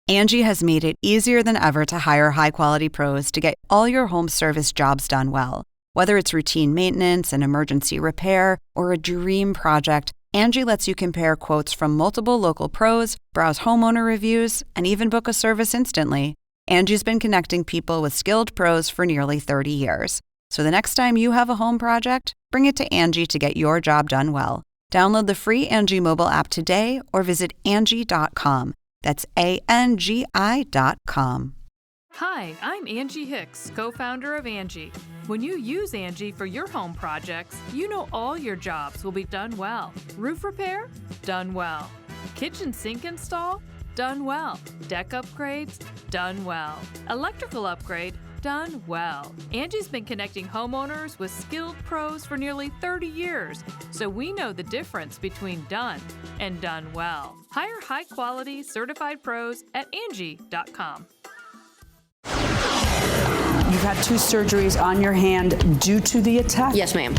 Angie has made it easier than ever to hire high-quality pros to get all your home service jobs done well. Whether it's routine maintenance, an emergency repair, or a dream project, Angie lets you compare quotes from multiple local pros, browse homeowner reviews, and even book a service instantly. Angie's been connecting people with skilled pros for nearly 30 years. So the next time you have a home project, bring it to Angie to get your job done well. Download the free Angie mobile app today or visit Angie.com. That's ANGI.com. Hi, I'm Angie Hicks, co-founder of Angie. When you use Angie for your home projects, you know all your jobs will be done well. Roof repair? Done well. Kitchen sink install? Done well. Deck upgrades? Done well. Electrical upgrade? Done well. Angie's been connecting homeowners with skilled pros for nearly 30 years, so we know the difference between done and done well. Hire high-quality, certified pros at Angie.com. You've had 2 surgeries on your hand due to the attack? Yes, ma'am.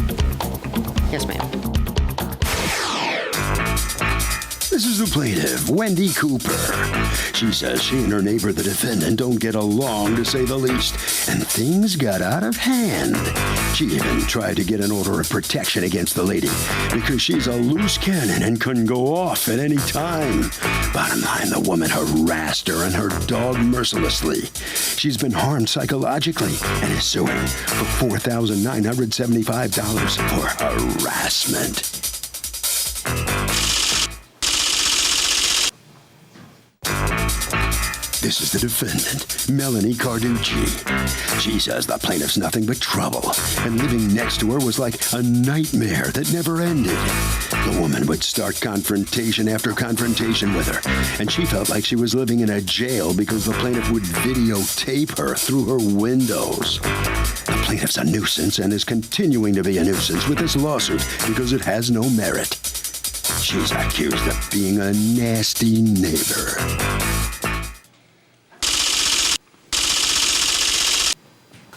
Yes, ma'am. This is the plaintiff, Wendy Cooper. She says she and her neighbor, the defendant, don't get along, to say the least, and things got out of hand. She even tried to get an order of protection against the lady because she's a loose cannon and couldn't go off at any time. Bottom line, the woman harassed her and her dog mercilessly. She's been harmed psychologically and is suing for $4,975 for harassment. This is the defendant, Melanie Carducci. She says the plaintiff's nothing but trouble, and living next to her was like a nightmare that never ended. The woman would start confrontation after confrontation with her, and she felt like she was living in a jail because the plaintiff would videotape her through her windows. The plaintiff's a nuisance and is continuing to be a nuisance with this lawsuit because it has no merit. She's accused of being a nasty neighbor.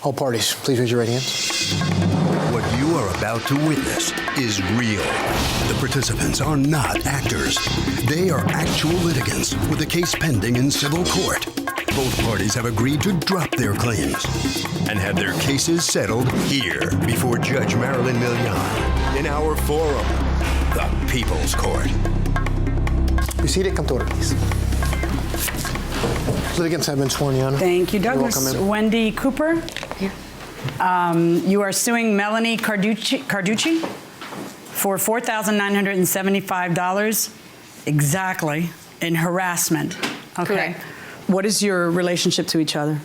All parties, please raise your right hands. What you are about to witness is real. The participants are not actors. They are actual litigants with a case pending in civil court. Both parties have agreed to drop their claims and have their cases settled here before Judge Marilyn Milian in our forum, the People's Court. Be seated, come to order, please. Litigants have been sworn, Your Honor. Thank you, Douglas. Wendy Cooper. Here. You are suing Melanie Carducci for $4,975 exactly in harassment. Okay. Correct. What is your relationship to each other?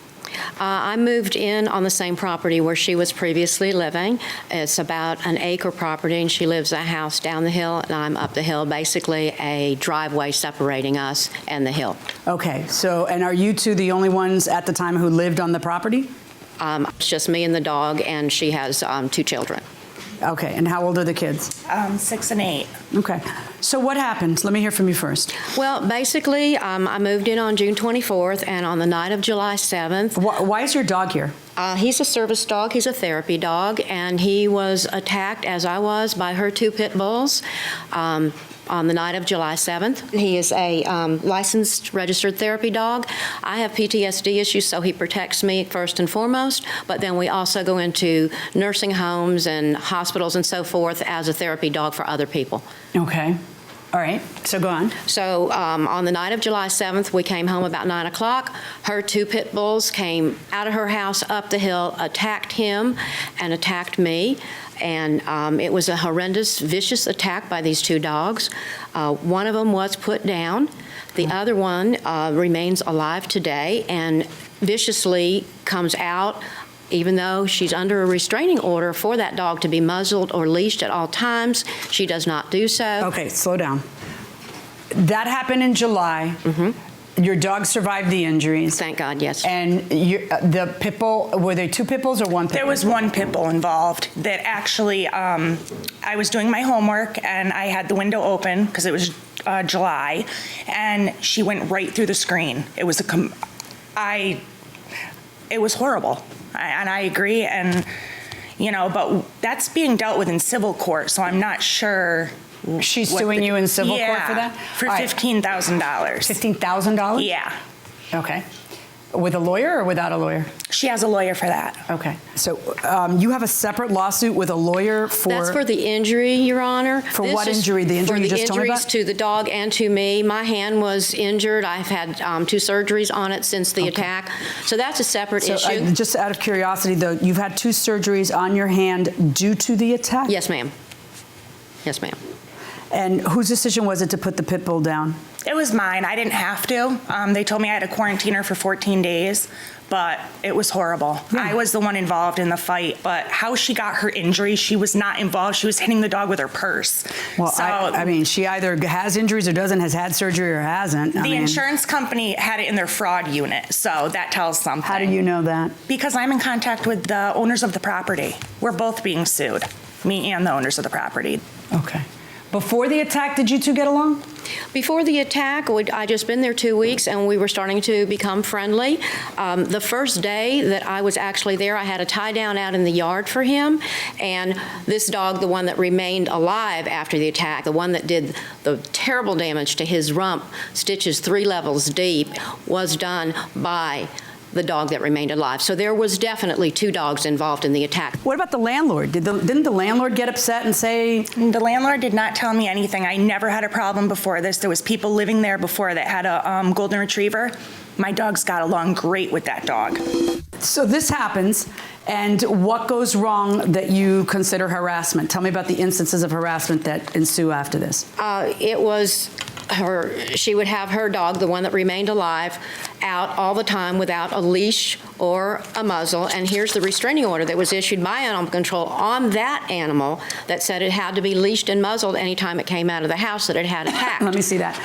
I moved in on the same property where she was previously living. It's about an acre property, and she lives a house down the hill, and I'm up the hill, basically a driveway separating us and the hill. Okay, so, and are you two the only ones at the time who lived on the property? It's just me and the dog, and she has 2 children. Okay, and how old are the kids? 6 and 8. Okay, so what happened? Let me hear from you first. Well, basically, I moved in on June 24th, and on the night of July 7th. Why is your dog here? He's a service dog. He's a therapy dog, and he was attacked, as I was, by her 2 pit bulls. On the night of July 7th. He is a licensed, registered therapy dog. I have PTSD issues, so he protects me first and foremost, but then we also go into nursing homes and hospitals and so forth as a therapy dog for other people. Okay. All right, so go on. So on the night of July 7th, we came home about 9 o'clock. Her 2 pit bulls came out of her house up the hill, attacked him, and attacked me. And it was a horrendous, vicious attack by these 2 dogs. One of them was put down. The other one remains alive today and viciously comes out, even though she's under a restraining order for that dog to be muzzled or leashed at all times. She does not do so. Okay, slow down. That happened in July. Mm-hmm. Your dog survived the injuries. Thank God, yes. And the pit bull, were they 2 pit bulls or 1 pit bull? There was 1 pit bull involved that actually, I was doing my homework and I had the window open because it was July, and she went right through the screen. It was it was horrible, and I agree, and but that's being dealt with in civil court, so I'm not sure. She's suing you in civil court for that? For $15,000. $15,000? Yeah. Okay. With a lawyer or without a lawyer? She has a lawyer for that. Okay. So you have a separate lawsuit with a lawyer for... That's for the injury, Your Honor. For what injury? The injury you just told me about? For the injuries to the dog and to me. My hand was injured. I've had 2 surgeries on it since the attack. So that's a separate issue. Just out of curiosity, though, you've had 2 surgeries on your hand due to the attack? Yes, ma'am. Yes, ma'am. And whose decision was it to put the pit bull down? It was mine. I didn't have to. They told me I had to quarantine her for 14 days, but it was horrible. Yeah. I was the one involved in the fight, but how she got her injury, she was not involved. She was hitting the dog with her purse. Well, So, I mean, she either has injuries or doesn't, has had surgery or hasn't. the insurance company had it in their fraud unit, so that tells something. How do you know that? Because I'm in contact with the owners of the property. We're both being sued, me and the owners of the property. Okay. Before the attack, did you 2 get along? Before the attack, I just been there 2 weeks, and we were starting to become friendly. The first day that I was actually there, I had a tie down out in the yard for him, and this dog, the one that remained alive after the attack, the one that did the terrible damage to his rump, stitches 3 levels deep, was done by the dog that remained alive. So there was definitely 2 dogs involved in the attack. What about the landlord? Didn't the landlord get upset and say... The landlord did not tell me anything. I never had a problem before this. There was people living there before that had a golden retriever. My dogs got along great with that dog. So this happens, and what goes wrong that you consider harassment? Tell me about the instances of harassment that ensue after this. It was she would have her dog, the one that remained alive, out all the time without a leash or a muzzle. And here's the restraining order that was issued by Animal Control on that animal that said it had to be leashed and muzzled anytime it came out of the house that it had attacked. Let me see that.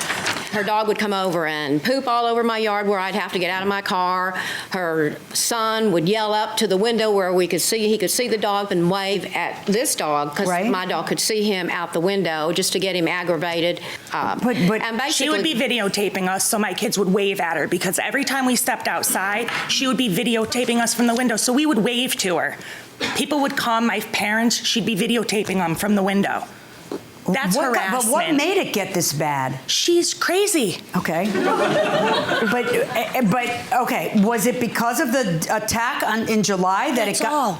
Her dog would come over and poop all over my yard where I'd have to get out of my car. Her son would yell up to the window where he could see the dog and wave at this dog because my dog could see him out the window just to get him aggravated. And basically, she would be videotaping us so my kids would wave at her because every time we stepped outside, she would be videotaping us from the window. So we would wave to her. People would come, my parents, she'd be videotaping them from the window. That's harassment. But what made it get this bad? She's crazy. Okay. but okay, was it because of the attack in July that That's it got? all.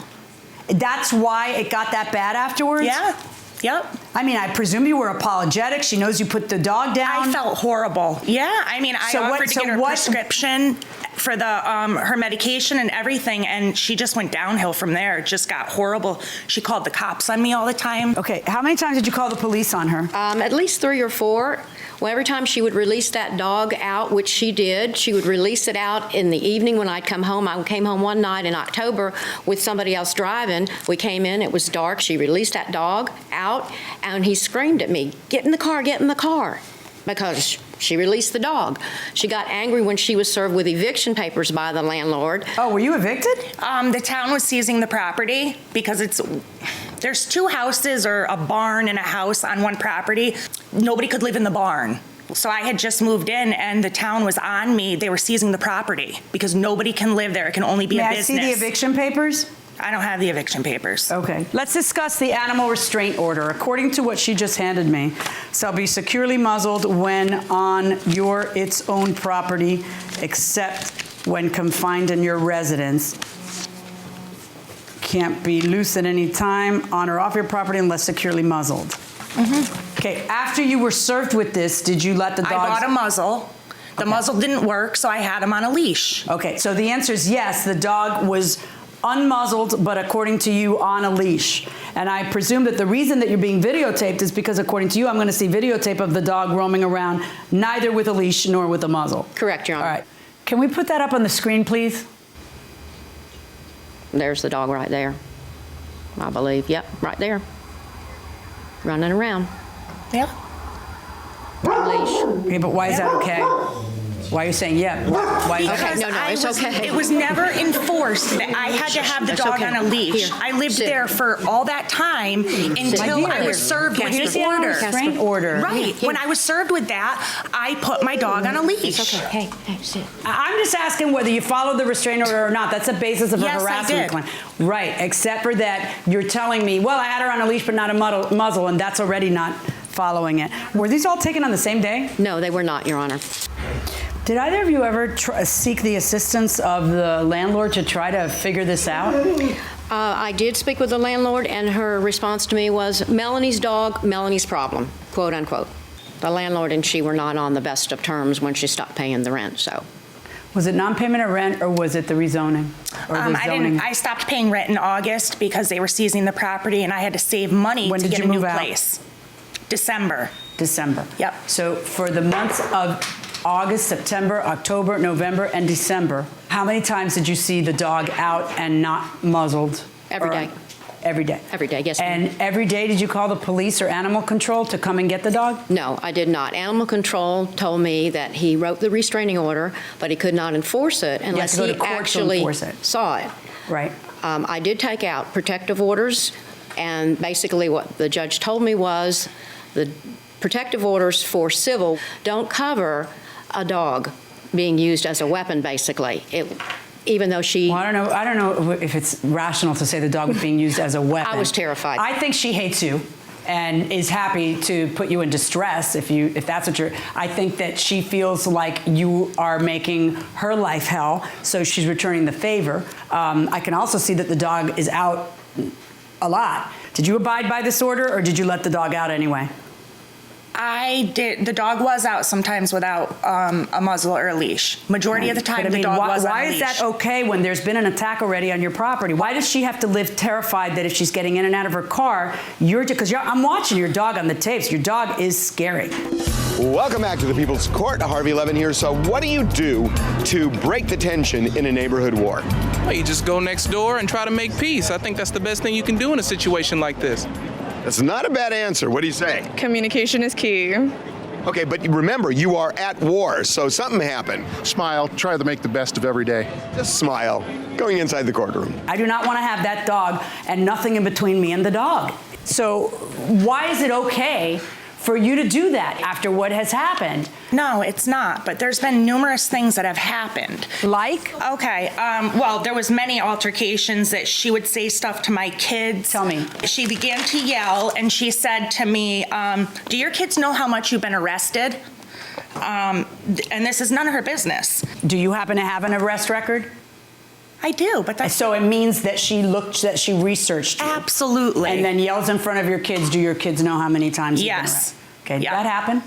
That's why it got that bad afterwards? Yeah. Yep. I mean, I presume you were apologetic. She knows you put the dog down. I felt horrible. Yeah. I mean, I offered to get her prescription for the her medication and everything, and she just went downhill from there. It just got horrible. She called the cops on me all the time. Okay. How many times did you call the police on her? At least 3 or 4. Well, every time she would release that dog out, which she did, she would release it out in the evening when I'd come home. I came home one night in October with somebody else driving. We came in, it was dark. She released that dog out, and he screamed at me, "Get in the car, get in the car," because she released the dog. She got angry when she was served with eviction papers by the landlord. Oh, were you evicted? The town was seizing the property because there's 2 houses or a barn and a house on one property. Nobody could live in the barn. So I had just moved in and the town was on me. They were seizing the property because nobody can live there. It can only be a business. May I see the eviction papers? I don't have the eviction papers. Okay. Let's discuss the animal restraint order. According to what she just handed me, shall be securely muzzled when on its own property, except when confined in your residence. Can't be loose at any time on or off your property unless securely muzzled. Mm-hmm. Okay. After you were served with this, did you let the dogs? I bought a muzzle. The muzzle didn't work, so I had him on a leash. Okay. So the answer is yes, the dog was unmuzzled, but according to you, on a leash. And I presume that the reason that you're being videotaped is because, according to you, I'm going to see videotape of the dog roaming around, neither with a leash nor with a muzzle. Correct, Your Honor. All right. Can we put that up on the screen, please? There's the dog right there, I believe. Yep, right there. Running around. Yeah. Leash. Okay, but why is that okay? Why are you saying yeah? Why is Okay, no, it's okay. It was never enforced that I had to have the dog on a leash. Here, I lived sit. there for all that time until I was served with the order. Restraint order. Right. When I was served with that, I put my dog on a leash. It's okay. Hey, sit. I'm just asking whether you followed the restraint order or not. That's the basis of a Yes, I harassment did. claim. Right, except for that you're telling me, well, I had her on a leash but not a muzzle, and that's already not following it. Were these all taken on the same day? No, they were not, Your Honor. Did either of you ever seek the assistance of the landlord to try to figure this out? I did speak with the landlord, and her response to me was, Melanie's dog, Melanie's problem, quote unquote. The landlord and she were not on the best of terms when she stopped paying the rent, so. Was it non-payment of rent, or was it the rezoning? Or the zoning? I stopped paying rent in August because they were seizing the property, and I had to save money When to did get you a new move out? place. December. December. Yep. So for the months of August, September, October, November, and December, how many times did you see the dog out and not muzzled? Every day. Every day? Every day, yes, ma'am. And every day did you call the police or animal control to come and get the dog? No, I did not. Animal control told me that he wrote the restraining order, but he could not enforce it unless go he to court to actually enforce it. saw it. Right. I did take out protective orders, and basically what the judge told me was the protective orders for civil don't cover a dog being used as a weapon, basically. Even though she... Well, I don't know if it's rational to say the dog was being used as a weapon. I was terrified. I think she hates you and is happy to put you in distress if that's what you're... I think that she feels like you are making her life hell, so she's returning the favor. I can also see that the dog is out a lot. Did you abide by this order, or did you let the dog out anyway? I did. The dog was out sometimes without a muzzle or a leash. Majority of the time, But, the dog was on a why is leash. that okay when there's been an attack already on your property? Why does she have to live terrified that if she's getting in and out of her car, I'm watching your dog on the tapes. Your dog is scary. Welcome back to the People's Court. Harvey Levin here. So what do you do to break the tension in a neighborhood war? Well, you just go next door and try to make peace. I think that's the best thing you can do in a situation like this. That's not a bad answer. What do you say? Communication is key. Okay, but remember, you are at war, so something happened. Smile, try to make the best of every day. Just smile. Going inside the courtroom. I do not want to have that dog and nothing in between me and the dog. So why is it okay for you to do that after what has happened? No, it's not. But there's been numerous things that have happened. Like? Okay. Well, there was many altercations that she would say stuff to my kids. Tell me. She began to yell, and she said to me, do your kids know how much you've been arrested? And this is none of her business. Do you happen to have an arrest record? I do, but that's... So it means that she researched you. Absolutely. And then yells in front of your kids. Do your kids know how many times you've been arrested? Okay, did that happen?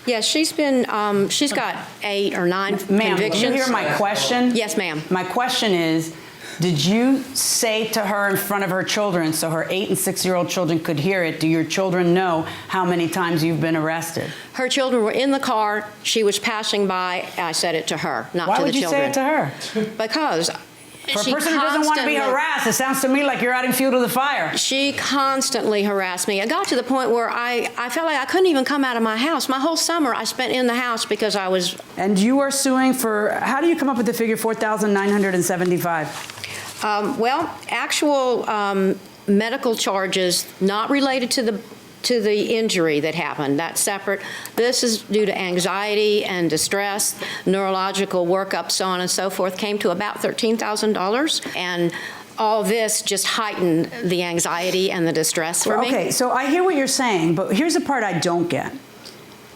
Yeah, she's got 8 or 9 convictions. Ma'am, did you hear my question? Yes, ma'am. My question is, did you say to her in front of her children, so her 8- and 6-year-old children could hear it, do your children know how many times you've been arrested? Her children were in the car. She was passing by. I said it to her, not Why to the would you children. say it to her? Because for a person who doesn't want to be harassed, it sounds to me like you're adding fuel to the fire. She constantly harassed me. It got to the point where I felt like I couldn't even come out of my house. My whole summer I spent in the house because I was... And you are suing for, how do you come up with the figure $4,975? Well, actual medical charges not related to the injury that happened. That's separate. This is due to anxiety and distress, neurological workup, so on and so forth, came to about $13,000. And all this just heightened the anxiety and the distress for me. Okay, so I hear what you're saying, but here's the part I don't get.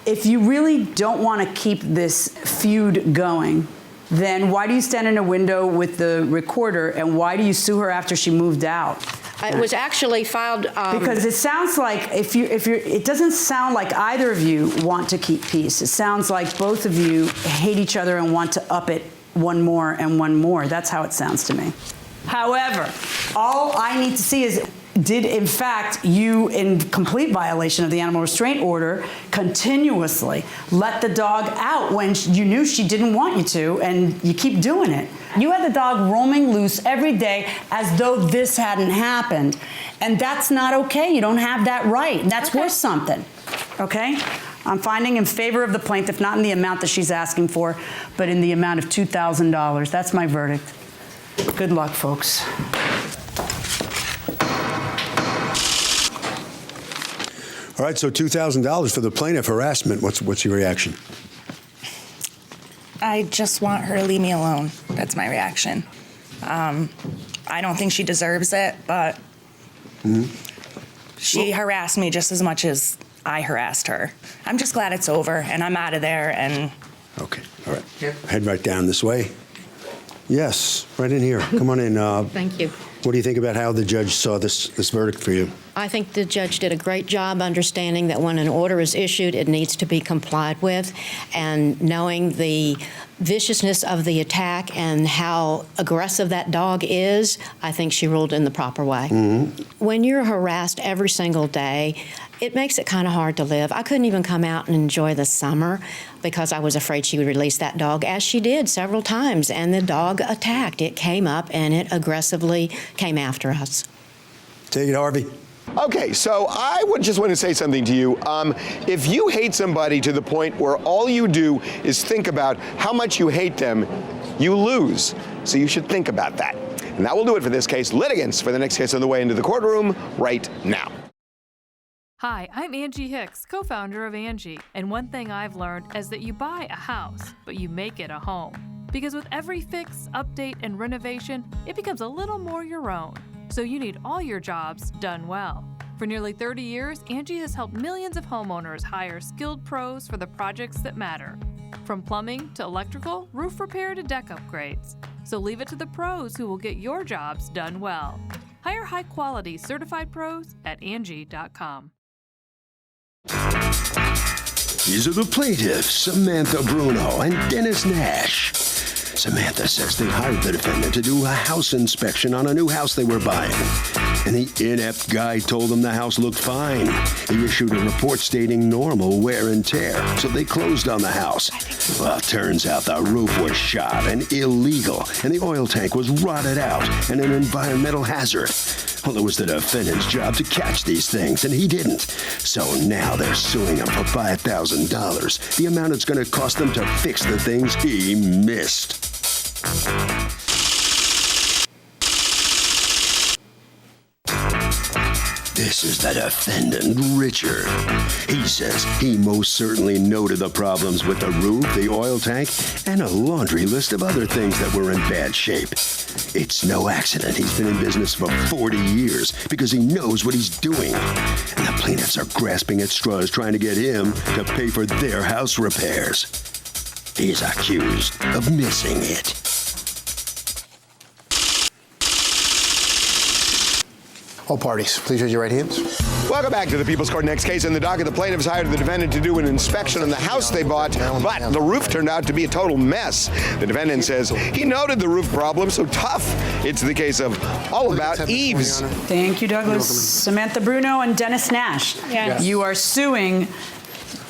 If you really don't want to keep this feud going, then why do you stand in a window with the recorder, and why do you sue her after she moved out? It was actually filed... because it sounds like it doesn't sound like either of you want to keep peace. It sounds like both of you hate each other and want to up it one more and one more. That's how it sounds to me. However, all I need to see is, did in fact you, in complete violation of the animal restraint order, continuously let the dog out when you knew she didn't want you to, and you keep doing it? You had the dog roaming loose every day as though this hadn't happened, and that's not okay. You don't have that right, and that's worth something, okay? I'm finding in favor of the plaintiff, not in the amount that she's asking for, but in the amount of $2,000. That's my verdict. Good luck, folks. All right, so $2,000 for the plaintiff harassment. What's your reaction? I just want her to leave me alone. That's my reaction. I don't think she deserves it, but she harassed me just as much as I harassed her. I'm just glad it's over, and I'm out of there, and... Okay, all right. Head right down this way. Yes, right in here. Come on in. Thank you. What do you think about how the judge saw this verdict for you? I think the judge did a great job understanding that when an order is issued, it needs to be complied with, and knowing the viciousness of the attack and how aggressive that dog is, I think she ruled in the proper way. Mm-hmm. When you're harassed every single day, it makes it kind of hard to live. I couldn't even come out and enjoy the summer because I was afraid she would release that dog, as she did several times, and the dog attacked. It came up and it aggressively came after us. Take it, Harvey. Okay, so I would just want to say something to you. If you hate somebody to the point where all you do is think about how much you hate them, you lose. So you should think about that. And that will do it for this case. Litigants for the next case on the way into the courtroom right now. Hi, I'm Angie Hicks, co-founder of Angie. And one thing I've learned is that you buy a house, but you make it a home. Because with every fix, update, and renovation, it becomes a little more your own. So you need all your jobs done well. For nearly 30 years, Angie has helped millions of homeowners hire skilled pros for the projects that matter. From plumbing to electrical, roof repair to deck upgrades. So leave it to the pros who will get your jobs done well. Hire high-quality certified pros at Angie.com. These are the plaintiffs, Samantha Bruno and Dennis Nash. Samantha says they hired the defendant to do a house inspection on a new house they were buying. And the inept guy told them the house looked fine. He issued a report stating normal wear and tear, so they closed on the house. Well, it turns out the roof was shot and illegal, and the oil tank was rotted out and an environmental hazard. Well, it was the defendant's job to catch these things, and he didn't. So now they're suing him for $5,000, the amount it's going to cost them to fix the things he missed. This is the defendant, Richard. He says he most certainly noted the problems with the roof, the oil tank, and a laundry list of other things that were in bad shape. It's no accident he's been in business for 40 years because he knows what he's doing. And the plaintiffs are grasping at straws trying to get him to pay for their house repairs. He's accused of missing it. All parties, please raise your right hands. Welcome back to the People's Court. Next case in the docket, the plaintiffs hired the defendant to do an inspection on the house they bought, but the roof turned out to be a total mess. The defendant says he noted the roof problem, so tough. It's the case of All About Eves. Thank you, Douglas. Samantha Bruno and Dennis Nash. Yes. You are suing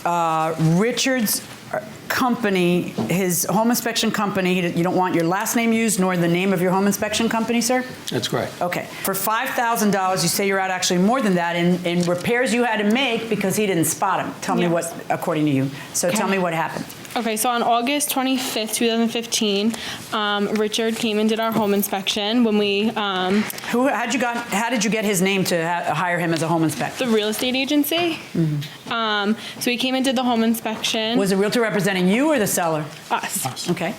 Richard's company, his home inspection company. You don't want your last name used nor the name of your home inspection company, sir? That's correct. Okay. For $5,000, you say you're out actually more than that in repairs you had to make because he didn't spot him. Tell me what, according to you. So tell me what happened. Okay, so on August 25th, 2015, Richard came and did our home inspection when we... How did you get his name to hire him as a home inspector? The real estate agency. Mm-hmm. So he came and did the home inspection. Was the realtor representing you or the seller? Us. Okay.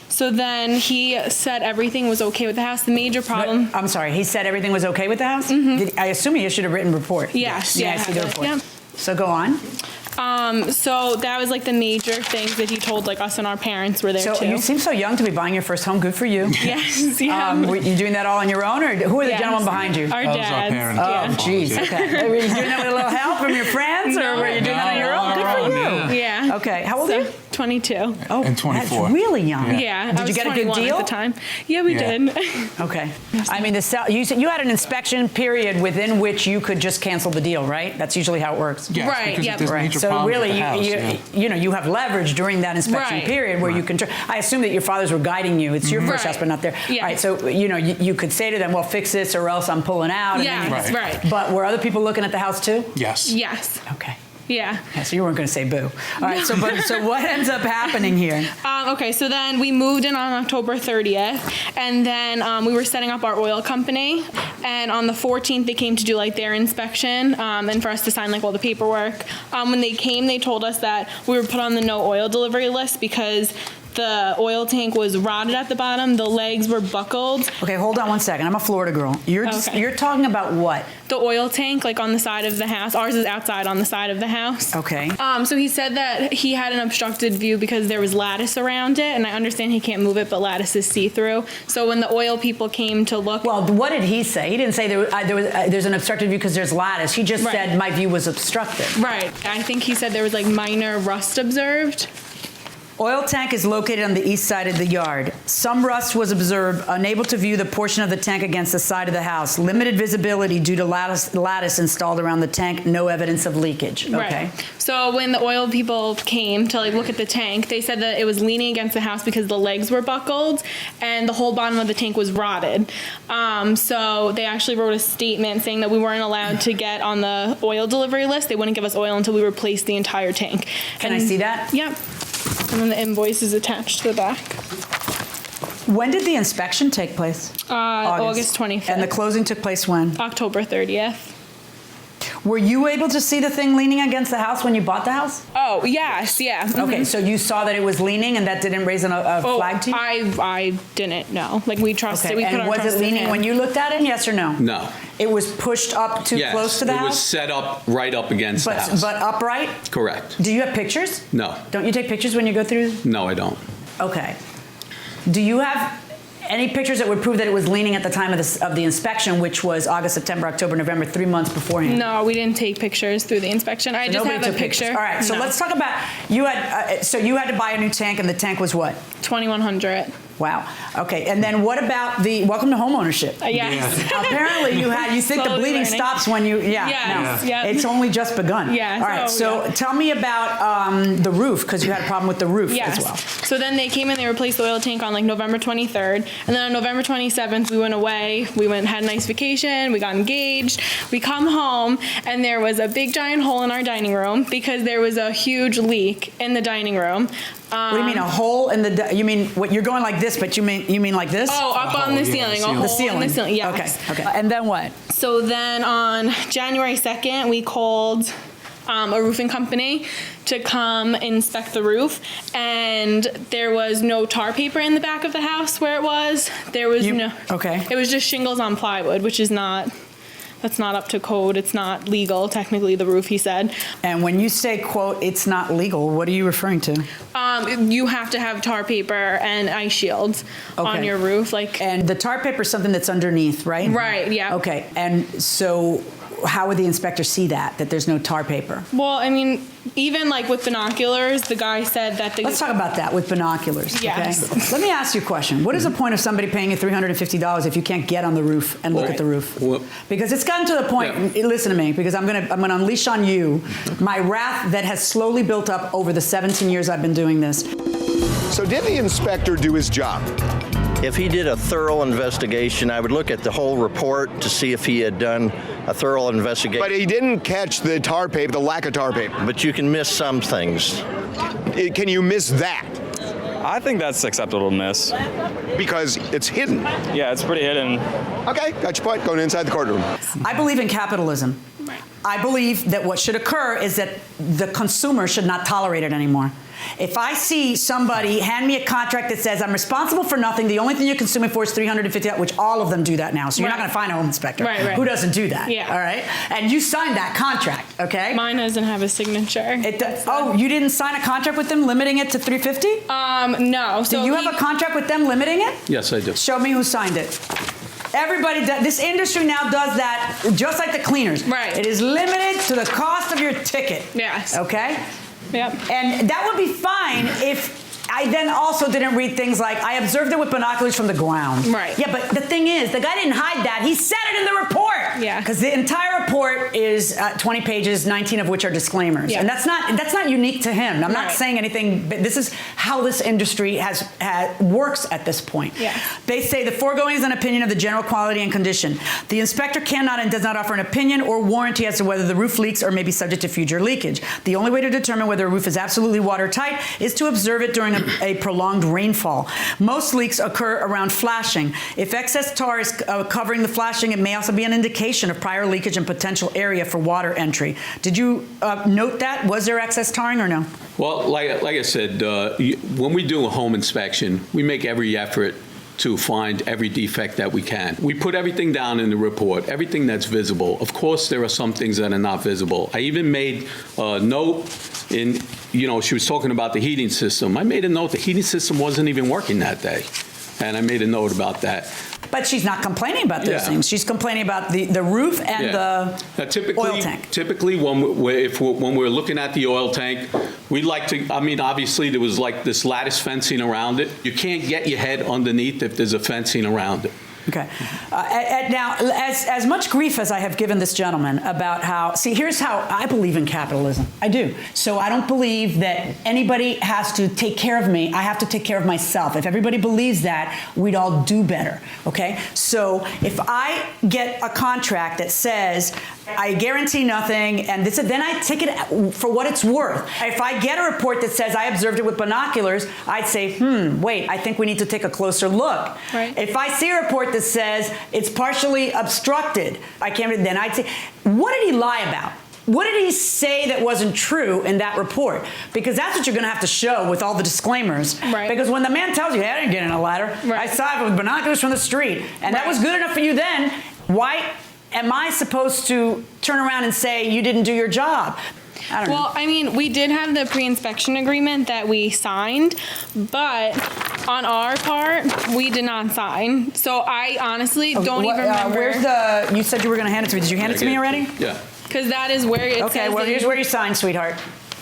So then he said everything was okay with the house. The major problem... I'm sorry, he said everything was okay with the house? Mm-hmm. I assume he issued a written report. Yes. Yeah, I see the report. Yeah. So go on. So that was like the major things that he told like us and our parents were there too. So you seem so young to be buying your first home. Good for you. Yes. Yeah. Were you doing that all on your own, or who are the gentlemen behind you? Our dads. Oh, jeez. Okay. Were you doing that with a little help from your friends, or were you doing that on your own? Good for you. Yeah. Okay. How old are you? 22. Oh, and 24. That's really young. Yeah. Did you get a good deal at the time? Yeah, we did. Okay. I mean, you said you had an inspection period within which you could just cancel the deal, right? That's usually how it works. Yes, right. Because Right. So really, you have leverage during that inspection period where you can. I assume that your fathers were guiding you. It's your first house, but not there. Yeah. All right. So you could say to them, "Well, fix this, or else I'm pulling out." Yeah. Right. But were other people looking at the house too? Yes. Yes. Okay. Yeah. So you weren't going to say boo. All right. So what ends up happening here? Okay. So then we moved in on October 30th, and then we were setting up our oil company. And on the 14th, they came to do like their inspection, and for us to sign like all the paperwork. When they came, they told us that we were put on the no oil delivery list because the oil tank was rotted at the bottom. The legs were buckled. Okay, hold on one second. I'm a Florida girl. You're talking about what? The oil tank, like on the side of the house. Ours is outside on the side of the house. Okay. So he said that he had an obstructed view because there was lattice around it, and I understand he can't move it, but lattice is see-through. So when the oil people came to look... Well, what did he say? He didn't say there's an obstructed view because there's lattice. He just said my view was obstructed. Right. I think he said there was like minor rust observed. Oil tank is located on the east side of the yard. Some rust was observed, unable to view the portion of the tank against the side of the house. Limited visibility due to lattice installed around the tank. No evidence of leakage. Okay. Right. So when the oil people came to like look at the tank, they said that it was leaning against the house because the legs were buckled and the whole bottom of the tank was rotted. So they actually wrote a statement saying that we weren't allowed to get on the oil delivery list. They wouldn't give us oil until we replaced the entire tank. Can I see that? Yep. And then the invoice is attached to the back. When did the inspection take place? August 25th. And the closing took place when? October 30th. Were you able to see the thing leaning against the house when you bought the house? Oh, yes, yeah. Okay, so you saw that it was leaning and that didn't raise a flag to you? I didn't know. Like, we trusted. Okay. We put and our was trust it leaning in him. when you looked at it? Yes or no? No. It was pushed up too close to the house? It was set up right up against the house. But upright? Correct. Do you have pictures? No. Don't you take pictures when you go through? No, I don't. Okay. Do you have any pictures that would prove that it was leaning at the time of the inspection, which was August, September, October, November, 3 months beforehand? No, we didn't take pictures through the inspection. I just have a picture. All right, so let's talk about, you had to buy a new tank, and the tank was what? $2,100. Wow. Okay. And then what about the welcome to homeownership? Yes. Apparently you think the bleeding stops when you it's only just begun. Yeah. All right. So tell me about the roof, because you had a problem with the roof as well. So then they came and they replaced the oil tank on like November 23rd, and then on November 27th we went away. We had a nice vacation. We got engaged. We come home and there was a big giant hole in our dining room because there was a huge leak in the dining room. What do you mean, a hole in the? You mean what? You're going like this, but you mean like this? Oh, up on the ceiling. A hole the ceiling. in the ceiling. Yes. Okay. And then what? So then on January 2nd, we called a roofing company to come inspect the roof, and there was no tar paper in the back of the house where it was. There was no. Okay. It was just shingles on plywood, which is not. That's not up to code. It's not legal, technically, the roof, he said. And when you say, quote, it's not legal, what are you referring to? You have to have tar paper and ice shields on your roof. And the tar paper is something that's underneath, right? Right, yeah. Okay, and so how would the inspector see that there's no tar paper? Well, I mean, even like with binoculars, the guy said that Let's talk about that with binoculars. Yes. Okay? Let me ask you a question. What is the point of somebody paying you $350 if you can't get on the roof and look at the roof? Because it's gotten to the point, listen to me, because I'm gonna unleash on you my wrath that has slowly built up over the 17 years I've been doing this. So did the inspector do his job? If he did a thorough investigation, I would look at the whole report to see if he had done a thorough investigation. But he didn't catch the tar paper, the lack of tar paper. But you can miss some things. Can you miss that? I think that's acceptable to miss. Because it's hidden. Yeah, it's pretty hidden. Okay, got your point. Going inside the courtroom. I believe in capitalism. I believe that what should occur is that the consumer should not tolerate it anymore. If I see somebody hand me a contract that says I'm responsible for nothing, the only thing you're consuming for is $350, which all of them do that now, so you're not going to find a home inspector who doesn't do that. Yeah. All right? And you signed that contract, okay? Mine doesn't have a signature. Oh, you didn't sign a contract with them limiting it to $350? No. So do you have a contract with them limiting it? Yes, I do. Show me who signed it. Everybody does. This industry now does that, just like the cleaners. Right. It is limited to the cost of your ticket. Yes. Okay? Yep. And that would be fine if I then also didn't read things like, I observed it with binoculars from the ground. Right. Yeah, but the thing is, the guy didn't hide that. He said it in the report. Yeah. Because the entire report is 20 pages, 19 of which are disclaimers. Yeah. And that's not unique to him. I'm not saying anything, but this is how this industry works at this point. Yeah. They say the foregoing is an opinion of the general quality and condition. The inspector cannot and does not offer an opinion or warranty as to whether the roof leaks or may be subject to future leakage. The only way to determine whether a roof is absolutely watertight is to observe it during a prolonged rainfall. Most leaks occur around flashing. If excess tar is covering the flashing, it may also be an indication indication of prior leakage and potential area for water entry. Did you note that? Was there excess tarring or no? Well, like I said, when we do a home inspection, we make every effort to find every defect that we can. We put everything down in the report, everything that's visible. Of course, there are some things that are not visible. I even made a note in, she was talking about the heating system. I made a note the heating system wasn't even working that day. And I made a note about that. But she's not complaining about those things. She's complaining about the roof and the oil tank. Typically, when we're looking at the oil tank, we like to, obviously there was like this lattice fencing around it. You can't get your head underneath if there's a fencing around it. Okay. Now, as much grief as I have given this gentleman about how, here's how I believe in capitalism. I do. So I don't believe that anybody has to take care of me. I have to take care of myself. If everybody believes that, we'd all do better. Okay? So if I get a contract that says, I guarantee nothing, and then I take it for what it's worth. If I get a report that says I observed it with binoculars, I'd say, wait, I think we need to take a closer look. Right. If I see a report that says it's partially obstructed, then I'd say, what did he lie about? What did he say that wasn't true in that report? Because that's what you're going to have to show with all the disclaimers. Right. Because when the man tells you, hey, I didn't get in a ladder, I saw it with binoculars from the street, and that was good enough for you then, why am I supposed to turn around and say you didn't do your job? I don't know. We did have the pre-inspection agreement that we signed, but on our part, we did not sign. So I honestly don't even remember. You said you were going to hand it to me. Did you hand it to me already? Yeah. Because that is where it says. Okay, well, here's where you signed, sweetheart.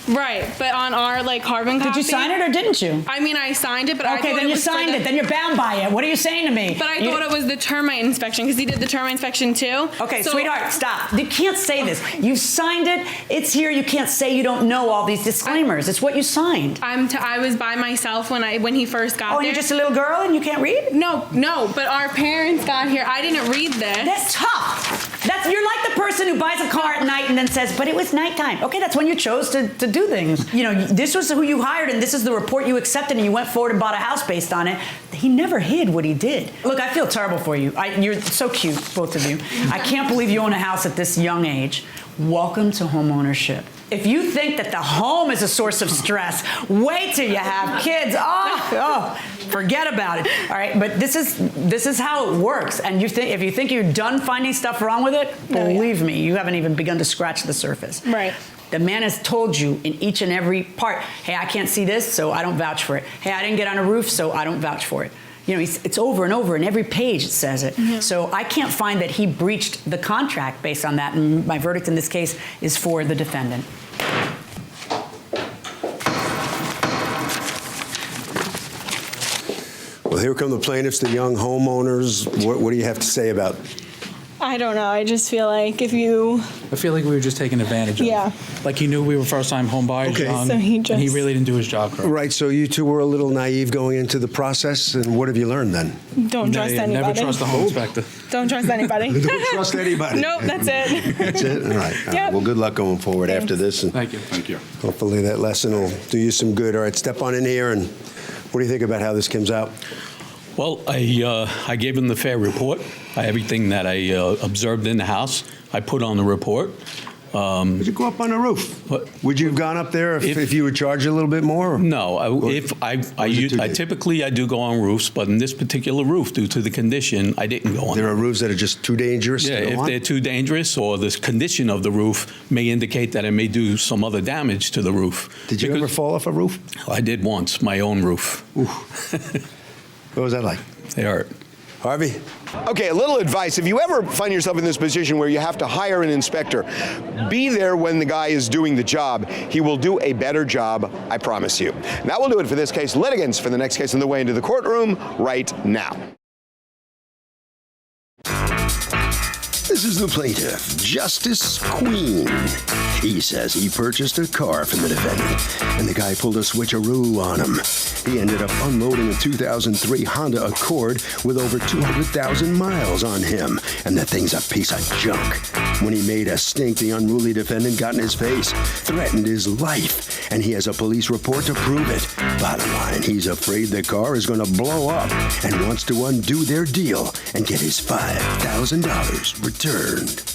Right, but on our carbon copy. Did you sign it or didn't you? I signed it, but I thought then you signed it. Then you're bound by it. What are you saying to me? But I thought it was the termite inspection because he did the termite inspection too. Okay, sweetheart, stop. You can't say this. You signed it. It's here. You can't say you don't know all these disclaimers. It's what you signed. I was by myself when he first got there. Oh, you're just a little girl and you can't read? No, but our parents got here. I didn't read this. That's tough. You're like the person who buys a car at night and then says, but it was nighttime. Okay, that's when you chose to do things. This was who you hired and this is the report you accepted and you went forward and bought a house based on it. He never hid what he did. Look, I feel terrible for you. You're so cute, both of you. I can't believe you own a house at this young age. Welcome to home ownership. If you think that the home is a source of stress, wait till you have kids. Forget about it. All right, but this is how it works. And if you think you're done finding stuff wrong with it, believe me, you haven't even begun to scratch the surface. Right. The man has told you in each and every part, hey, I can't see this, so I don't vouch for it. Hey, I didn't get on a roof, so I don't vouch for it. It's over and over in every page it says it. Mm-hmm. So I can't find that he breached the contract based on that, and my verdict in this case is for the defendant. Well, here come the plaintiffs, the young homeowners. What do you have to say about I don't know. I just feel like I feel like we were just taken advantage of. Yeah. Like he knew we were first-time home buyers, young, so and he really didn't do his job correctly. Right, so you two were a little naive going into the process, and what have you learned then? Don't trust anybody. Never trust the home inspector. Don't trust anybody. Don't trust anybody. Nope, that's it. That's it? All right. Yep. Well, good luck going forward after this. And Thank you. Thank you. hopefully that lesson will do you some good. All right, step on in here, and what do you think about how this comes out? Well, I gave him the fair report. Everything that I observed in the house, I put on the report. Would you go up on the roof? What? Would you have gone up there if you would charge a little bit more? No. I typically do go on roofs, but in this particular roof, due to the condition, I didn't go on. There are roofs that are just too dangerous to go if on? they're too dangerous or the condition of the roof may indicate that it may do some other damage to the roof. Did you ever fall off a roof? I did once, my own roof. What was that like? They hurt. Harvey? Okay, a little advice. If you ever find yourself in this position where you have to hire an inspector, be there when the guy is doing the job. He will do a better job, I promise you. And that will do it for this case. Litigants for the next case on the way into the courtroom right now. This is the plaintiff, Justice Queen. He says he purchased a car from the defendant, and the guy pulled a switcheroo on him. He ended up unloading a 2003 Honda Accord with over 200,000 miles on him, and that thing's a piece of junk. When he made a stink, the unruly defendant got in his face, threatened his life, and he has a police report to prove it. Bottom line, he's afraid the car is going to blow up and wants to undo their deal and get his $5,000 returned. turned.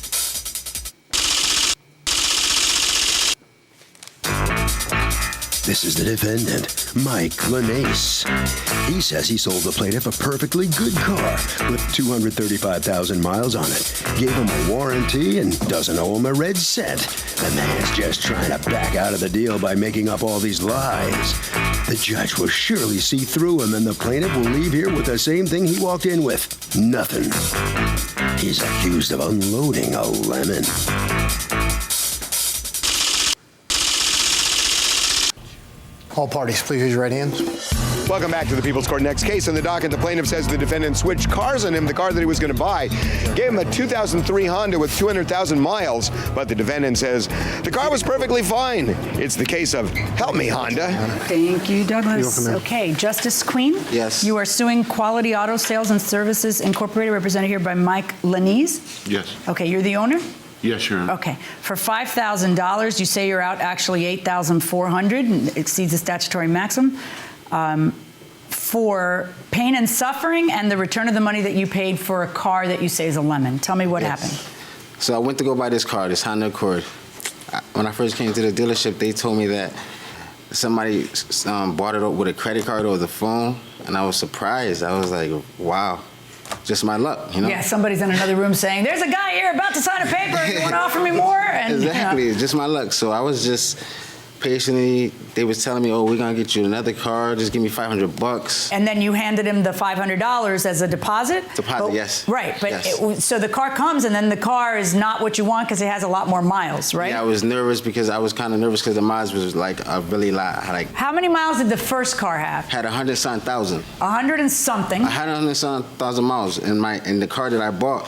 This is the defendant, Mike Lanace. He says he sold the plaintiff a perfectly good car with 235,000 miles on it, gave him a warranty, and doesn't owe him a red cent. The man's just trying to back out of the deal by making up all these lies. The judge will surely see through him, and the plaintiff will leave here with the same thing he walked in with. Nothing. He's accused of unloading a lemon. All parties, please raise your right hands. Welcome back to the People's Court. Next case in the docket, the plaintiff says the defendant switched cars on him, the car that he was going to buy. Gave him a 2003 Honda with 200,000 miles, but the defendant says the car was perfectly fine. It's the case of Help Me, Honda. Thank you, Douglas. You're welcome, ma'am. Okay, Justice Queen? Yes. You are suing Quality Auto Sales and Services Incorporated, represented here by Mike Lanace? Yes. Okay, you're the owner? Yes, Your Honor. Okay. For $5,000, you say you're out actually $8,400, and exceeds the statutory maximum, for pain and suffering and the return of the money that you paid for a car that you say is a lemon. Tell me what happened. So I went to go buy this car, this Honda Accord. When I first came to the dealership, they told me that somebody bought it with a credit card over the phone, and I was surprised. I was like, wow. Just my luck, you know? Yeah, somebody's in another room saying, there's a guy here about to sign a paper. You want to offer me more? And, exactly. It's just my luck. So I was just patiently, they was telling me, oh, we're going to get you another car. Just give me $500. And then you handed him the $500 as a deposit? Deposit, yes. Right. But yes. So the car comes, and then the car is not what you want because it has a lot more miles, right? Yeah, I was nervous because I was kind of nervous because the miles was like a really lot. Like, how many miles did the first car have? Had 100,000. 100 and something. I had 100,000 miles, and the car that I bought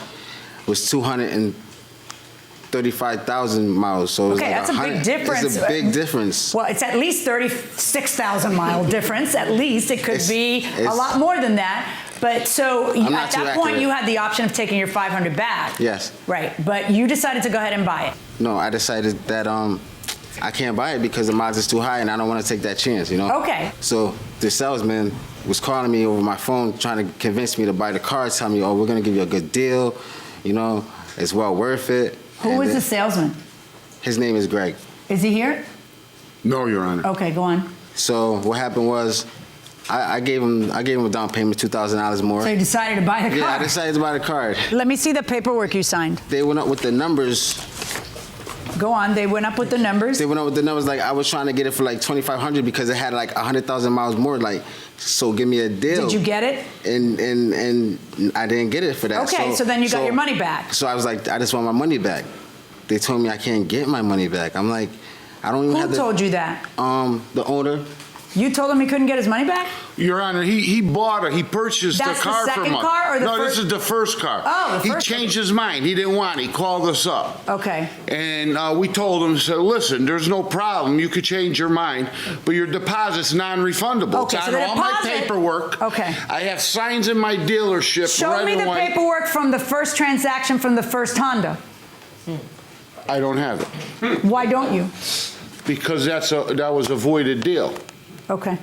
was 235,000 miles. So it was okay, like that's a big difference. It's a big difference. Well, it's at least 36,000 mile difference. At least it could be a lot more than that. But so at that point, you had the option of taking your 500 back. Yes. Right, but you decided to go ahead and buy it. No, I decided that I can't buy it because the miles is too high, and I don't want to take that chance, you know? Okay. So the salesman was calling me over my phone, trying to convince me to buy the car, telling me, oh, we're going to give you a good deal, you know, it's well worth it. Who was the salesman? His name is Greg. Is he here? No, Your Honor. Okay, go on. So what happened was, I gave him a down payment, $2,000 more. So you decided to buy the car? Yeah, I decided to buy the car. Let me see the paperwork you signed. They went up with the numbers. Go on, they went up with the numbers? They went up with the numbers, like I was trying to get it for like $2,500 because it had like 100,000 miles more, like, so give me a deal. Did you get it? And I didn't get it for that. Okay, so then you got your money back. So I was like, I just want my money back. They told me I can't get my money back. I'm like, I don't even have Who told you that? The owner. You told him he couldn't get his money back? Your Honor, he purchased the car from us. That's the second car or the first? No, this is the first car. Oh, the first He changed his mind. He didn't want it. He called us up. Okay. And we told him, said, listen, there's no problem. You could change your mind, but your deposit's non-refundable. Okay, it's so on the all deposit, my paperwork. Okay. I have signs in my dealership. Show me the paperwork from the first transaction from the first Honda. I don't have it. Why don't you? Because that was a voided deal. Okay.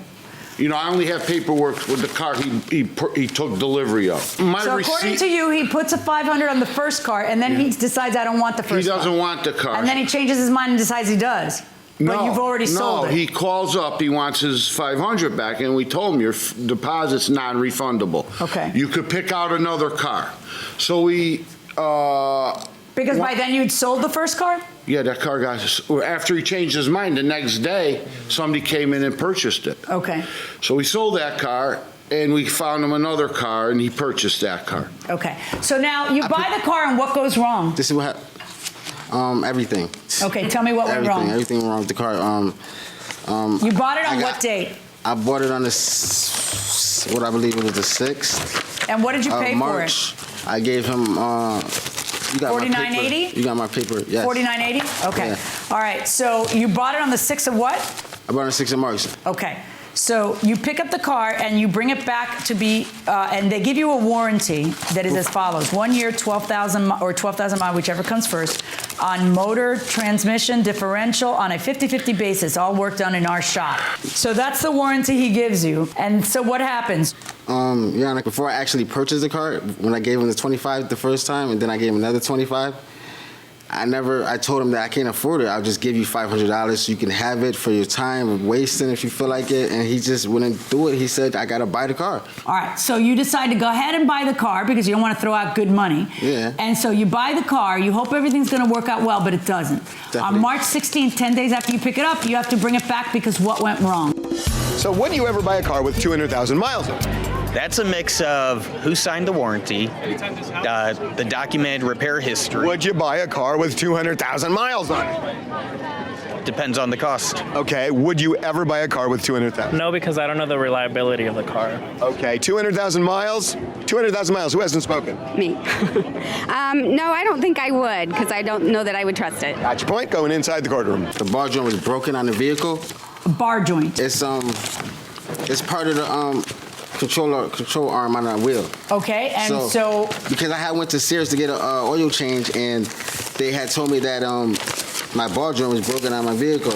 You know, I only have paperwork with the car he took delivery of. So according to you, he puts a $500 on the first car, and then he decides, I don't want the first car. He doesn't want the car. And then he changes his mind and decides he does. But you've already sold it. No, he calls up, he wants his $500 back, and we told him your deposit's non-refundable. Okay. You could pick out another car. So we... because by then you'd sold the first car? Yeah, that car got, after he changed his mind, the next day, somebody came in and purchased it. Okay. So we sold that car, and we found him another car, and he purchased that car. Okay. So now you buy the car, and what goes wrong? This is what happened. Everything. Okay, tell me what went wrong. Everything wrong with the car. You bought it on what date? I bought it on what I believe it was the 6th. And what did you pay March. for it? I gave him... You got $49.80? You got my paper, yes. $49.80? Okay. Yeah. All right. So you bought it on the 6th of what? I bought it on the 6th of March. Okay. So you pick up the car and you bring it back to be, and they give you a warranty that is as follows: 1 year, 12,000 or 12,000 miles, whichever comes first, on motor, transmission, differential, on a 50-50 basis, all work done in our shop. So that's the warranty he gives you. And so what happens? Your Honor, before I actually purchased the car, when I gave him the 25 the first time, and then I gave him another 25, I told him that I can't afford it. I'll just give you $500 so you can have it for your time of wasting if you feel like it. And he just wouldn't do it. He said, I gotta buy the car. All right, so you decide to go ahead and buy the car because you don't want to throw out good money. Yeah. And so you buy the car, you hope everything's gonna work out well, but it doesn't. Definitely. On March 16th, 10 days after you pick it up, you have to bring it back because what went wrong? So would you ever buy a car with 200,000 miles on it? That's a mix of who signed the warranty, the documented repair history. Would you buy a car with 200,000 miles on it? Depends on the cost. Okay, would you ever buy a car with 200,000? No, because I don't know the reliability of the car. Okay, 200,000 miles? 200,000 miles, who hasn't spoken? Me. No, I don't think I would, because I don't know that I would trust it. Got your point, going inside the courtroom. The bar joint was broken on the vehicle. A bar joint? It's part of the control arm on that wheel. Okay, and so because I had went to Sears to get an oil change, and they had told me that my ball joint was broken on my vehicle.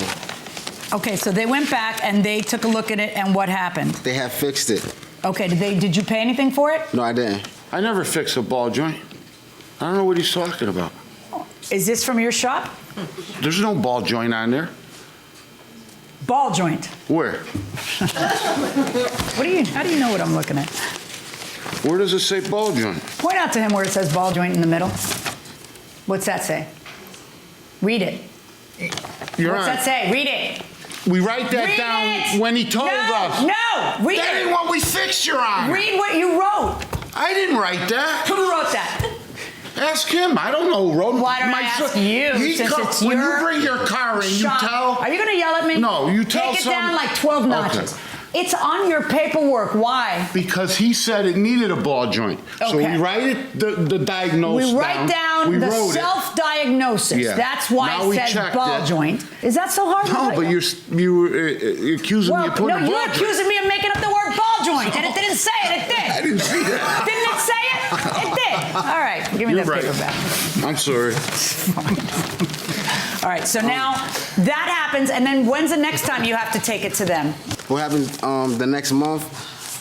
Okay, so they went back and they took a look at it, and what happened? They have fixed it. Okay, did you pay anything for it? No, I didn't. I never fixed a ball joint. I don't know what he's talking about. Is this from your shop? There's no ball joint on there. Ball joint. Where? How do you know what I'm looking at? Where does it say ball joint? Point out to him where it says ball joint in the middle. What's that say? Read it. What's that say? Read it. We write that down when he told us. No, read it. That ain't what we fixed, Your Honor. Read what you wrote. I didn't write that. Who wrote that? Ask him. I don't know who wrote it. Why don't I ask you, since it's when your you bring your car in, shop. you tell. Are you going to yell at me? No, you tell Take it down like 12 notches. Okay. It's on your paperwork. Why? Because he said it needed a ball joint. So we write it, the diagnosis. We write down the self-diagnosis. Yeah. That's why Now it says ball joint. Is that so hard? No, but you were accusing me of putting a ball joint. No, you're accusing me of making up the word ball joint, and it didn't say it. It did. I didn't see that. Didn't it say it? It did. All right, give me that paper back. I'm sorry. All right, so now that happens, and then when's the next time you have to take it to them? What happened the next month,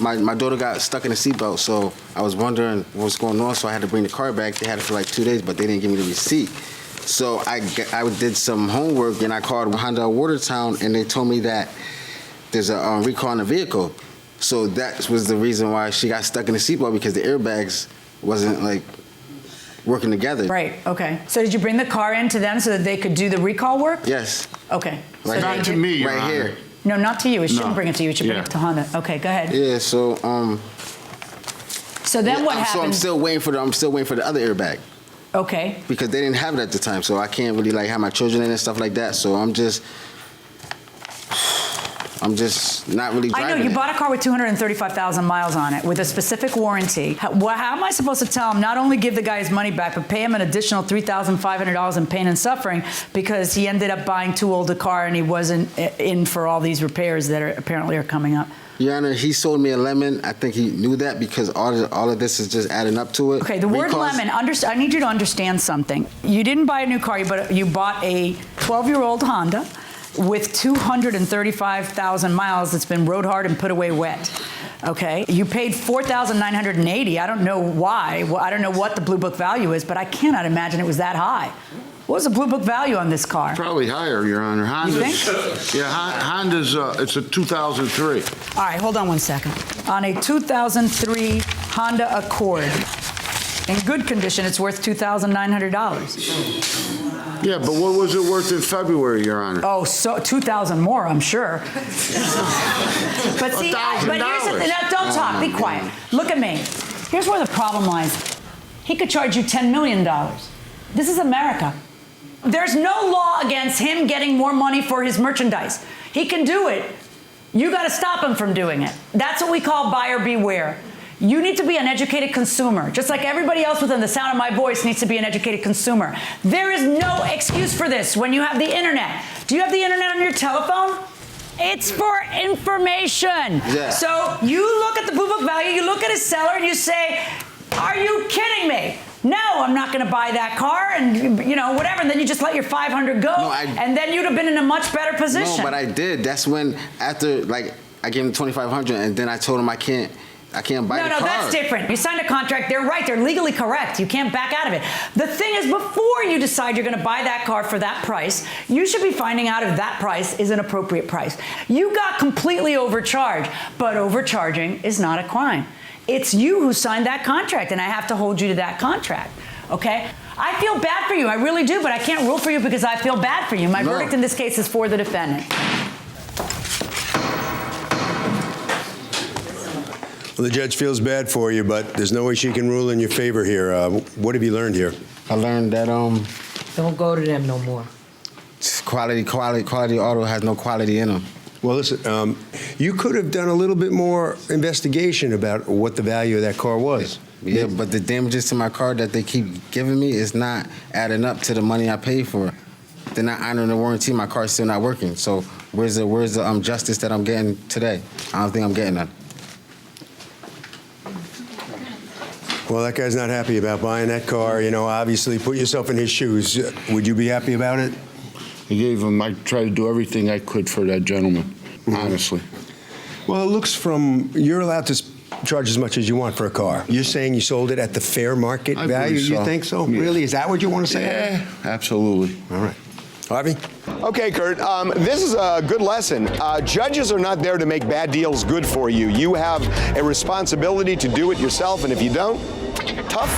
my daughter got stuck in a seatbelt, so I was wondering what was going on, so I had to bring the car back. They had it for like 2 days, but they didn't give me the receipt. So I did some homework, and I called Honda Watertown, and they told me that there's a recall on the vehicle. So that was the reason why she got stuck in the seatbelt, because the airbags wasn't like working together. Right, okay. So did you bring the car in to them so that they could do the recall work? Yes. Okay. Right, not to me, Your right Honor. here. No, not to you. It shouldn't bring it to you. It should bring it to Honda. Okay, go ahead. Yeah, so So then what happened? So I'm still waiting for the other airbag. Okay. Because they didn't have it at the time, so I can't really like have my children in and stuff like that. So I'm just not really driving. I know you bought a car with 235,000 miles on it with a specific warranty. How am I supposed to tell him not only give the guy his money back, but pay him an additional $3,500 in pain and suffering because he ended up buying too old a car and he wasn't in for all these repairs that apparently are coming up? Your Honor, he sold me a lemon. I think he knew that because all of this is just adding up to it. Okay, the word lemon, I need you to understand something. You didn't buy a new car, you bought a 12-year-old Honda with 235,000 miles that's been rode hard and put away wet. Okay, you paid $4,980. I don't know why. Well, I don't know what the Blue Book value is, but I cannot imagine it was that high. What was the Blue Book value on this car? Probably higher, Your Honor. You think? Yeah, Honda's, it's a 2003. All right, hold on one second. On a 2003 Honda Accord, in good condition, it's worth $2,900. Yeah, but what was it worth in February, Your Honor? Oh, so 2,000 more, I'm sure. But see, but here's the thing. Now, don't talk. Be quiet. Look at me. Here's where the problem lies. He could charge you $10 million. This is America. There's no law against him getting more money for his merchandise. He can do it. You got to stop him from doing it. That's what we call buyer beware. You need to be an educated consumer, just like everybody else within the sound of my voice needs to be an educated consumer. There is no excuse for this when you have the internet. Do you have the internet on your telephone? It's for information. Yeah. So you look at the blue book value, you look at a seller, and you say, are you kidding me? No, I'm not going to buy that car, and whatever. And then you just let your 500 go, and then you'd have been in a much better position. No, but I did. That's when after I gave him 2,500, and then I told him I can't buy the car. No, that's different. You signed a contract. They're right. They're legally correct. You can't back out of it. The thing is, before you decide you're going to buy that car for that price, you should be finding out if that price is an appropriate price. You got completely overcharged, but overcharging is not a crime. It's you who signed that contract, and I have to hold you to that contract, okay? I feel bad for you. I really do, but I can't rule for you because I feel bad for you. My verdict in this case is for the defendant. Well, the judge feels bad for you, but there's no way she can rule in your favor here. What have you learned here? I learned that don't go to them no more. Quality auto has no quality in them. Well, listen, you could have done a little bit more investigation about what the value of that car was. Yeah, but the damages to my car that they keep giving me is not adding up to the money I paid for. They're not honoring the warranty. My car's still not working. So where's the justice that I'm getting today? I don't think I'm getting that. Well, that guy's not happy about buying that car. Obviously, put yourself in his shoes. Would you be happy about it? I tried to do everything I could for that gentleman, honestly. Well, it looks you're allowed to charge as much as you want for a car. You're saying you sold it at the fair market value? So. You think so? Yeah. Really? Is that what you want to say? Yeah, absolutely. All right. Harvey? Okay, Kurt, this is a good lesson. Judges are not there to make bad deals good for you. You have a responsibility to do it yourself, and if you don't, tough